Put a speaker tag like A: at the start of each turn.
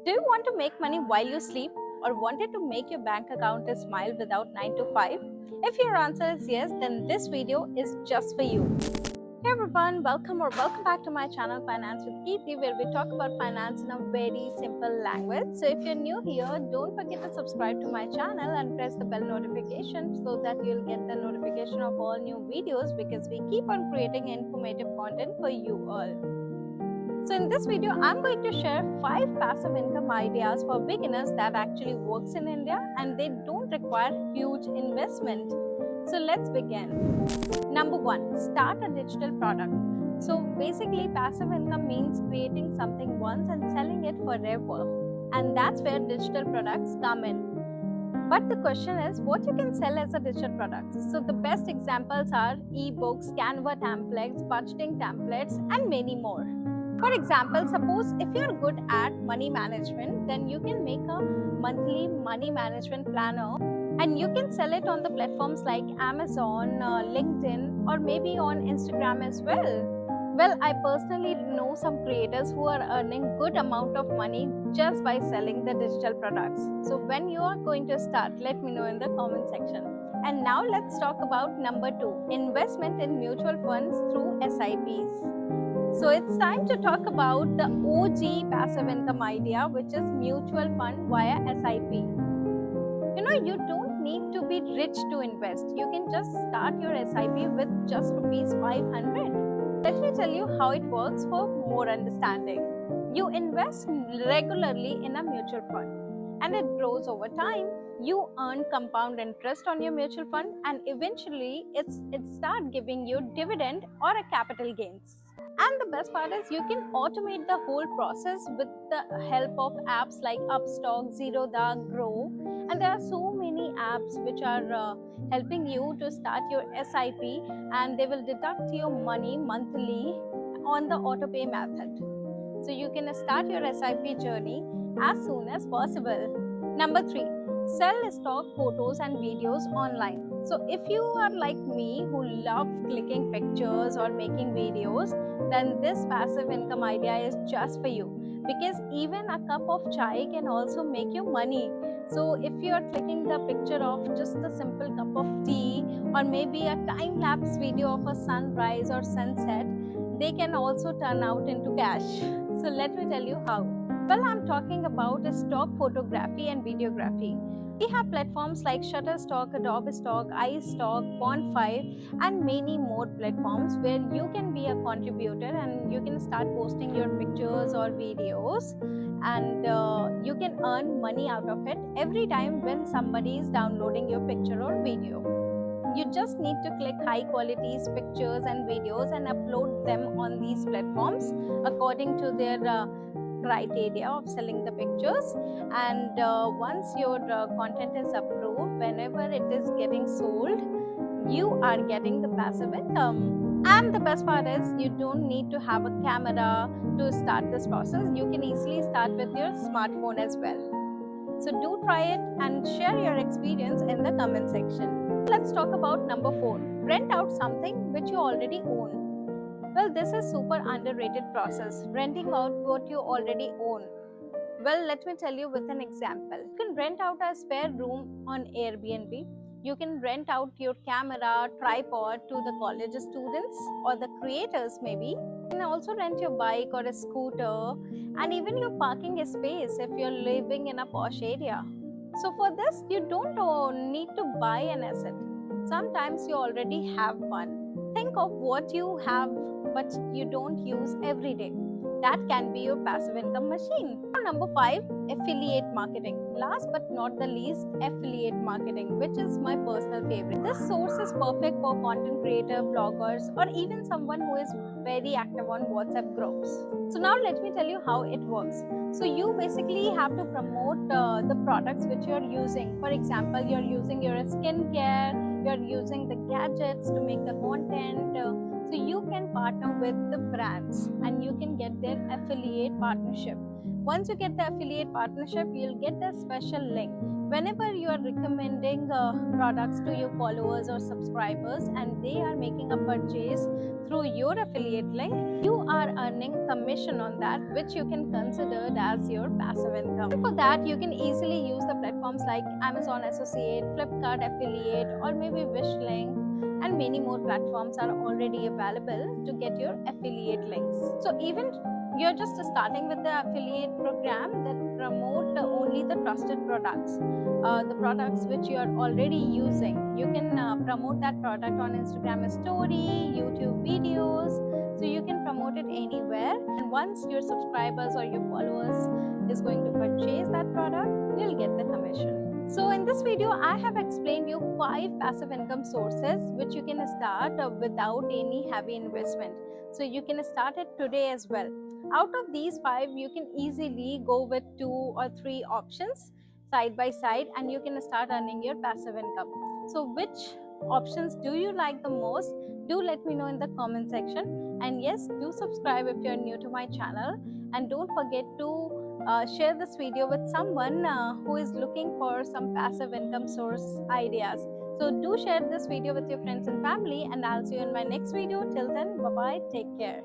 A: Do you want to make money while you sleep or wanted to make your bank account smile without 9 to 5? If your answer is yes, then this video is just for you. Hey everyone, welcome back to my channel Finance with Keerti, where we talk about finance in a very simple language. So if you're new here, don't forget to subscribe to my channel and press the bell notification so that you'll get the notification of all new videos, because we keep on creating informative content for you all. So in this video, I'm going to share 5 passive income ideas for beginners that actually works in India and they don't require huge investment. So let's begin. Number 1, start a digital product. So basically, passive income means creating something once and selling it forever. And that's where digital products come in. But the question is, what you can sell as a digital product. So the best examples are ebooks, Canva templates, budgeting templates, and many more. For example, suppose if you're good at money management, then you can make a monthly money management planner and you can sell it on the platforms like Amazon, LinkedIn, or maybe on Instagram as well. Well, I personally know some creators who are earning good amount of money just by selling the digital products. So when you are going to start, let me know in the comment section. And now let's talk about number 2, investment in mutual funds through SIPs. So it's time to talk about the OG passive income idea, which is mutual fund via SIP. You don't need to be rich to invest. You can just start your SIP with just rupees 500. Let me tell you how it works for more understanding. You invest regularly in a mutual fund and it grows over time. You earn compound interest on your mutual fund and eventually it starts giving you dividend or a capital gains. And the best part is you can automate the whole process with the help of apps like Upstock, Zerodha, Grow, and there are so many apps which are helping you to start your SIP, and they will deduct your money monthly on the auto pay method. So you can start your SIP journey as soon as possible. Number 3, sell stock photos and videos online. So if you are like me who love clicking pictures or making videos, then this passive income idea is just for you, because even a cup of chai can also make you money. So if you are clicking the picture of just a simple cup of tea or maybe a time lapse video of a sunrise or sunset, they can also turn out into cash. So let me tell you how. Well, I'm talking about stock photography and videography. We have platforms like Shutterstock, Adobe Stock, iStock, Bond5, and many more platforms where you can be a contributor and you can start posting your pictures or videos, and you can earn money out of it every time when somebody is downloading your picture or video. You just need to click high quality pictures and videos and upload them on these platforms according to their criteria of selling the pictures. And once your content is approved, whenever it is getting sold, you are getting the passive income. And the best part is you don't need to have a camera to start this process. You can easily start with your smartphone as well. So do try it and share your experience in the comment section. Let's talk about number 4, rent out something which you already own. Well, this is super underrated process, renting out what you already own. Well, let me tell you with an example. You can rent out a spare room on Airbnb. You can rent out your camera, tripod to the college students or the creators maybe. You can also rent your bike or a scooter and even your parking space if you're living in a posh area. So for this, you don't need to buy an asset. Sometimes you already have one. Think of what you have but you don't use every day. That can be your passive income machine. Number 5, affiliate marketing. Last but not the least, affiliate marketing, which is my personal favorite. This source is perfect for content creator, bloggers, or even someone who is very active on WhatsApp groups. So now let me tell you how it works. So you basically have to promote the products which you are using. For example, you're using your skincare, you're using the gadgets to make the content. So you can partner with the brands and you can get their affiliate partnership, Once you get the affiliate partnership, you'll get the special link. Whenever you are recommending products to your followers or subscribers and they are making a purchase through your affiliate link, you are earning commission on that, which you can consider as your passive income. And for that, you can easily use the platforms like Amazon Associate, Flipkart Affiliate, or maybe Wishlink, and many more platforms are already available to get your affiliate links. So even you're just starting with the affiliate program that promote only the trusted products, the products which you are already using. You can promote that product on Instagram story, YouTube videos, so you can promote it anywhere. And once your subscribers or your followers is going to purchase that product, you'll get the commission. So in this video, I have explained you 5 passive income sources which you can start without any heavy investment. So you can start it today as well. Out of these 5, you can easily go with 2 or 3 options side by side and you can start earning your passive income. So which options do you like the most? Do let me know in the comment section. And yes, do subscribe if you're new to my channel, and don't forget to share this video with someone who is looking for some passive income source ideas. So do share this video with your friends and family, and I'll see you in my next video. Till then, bye bye, take care.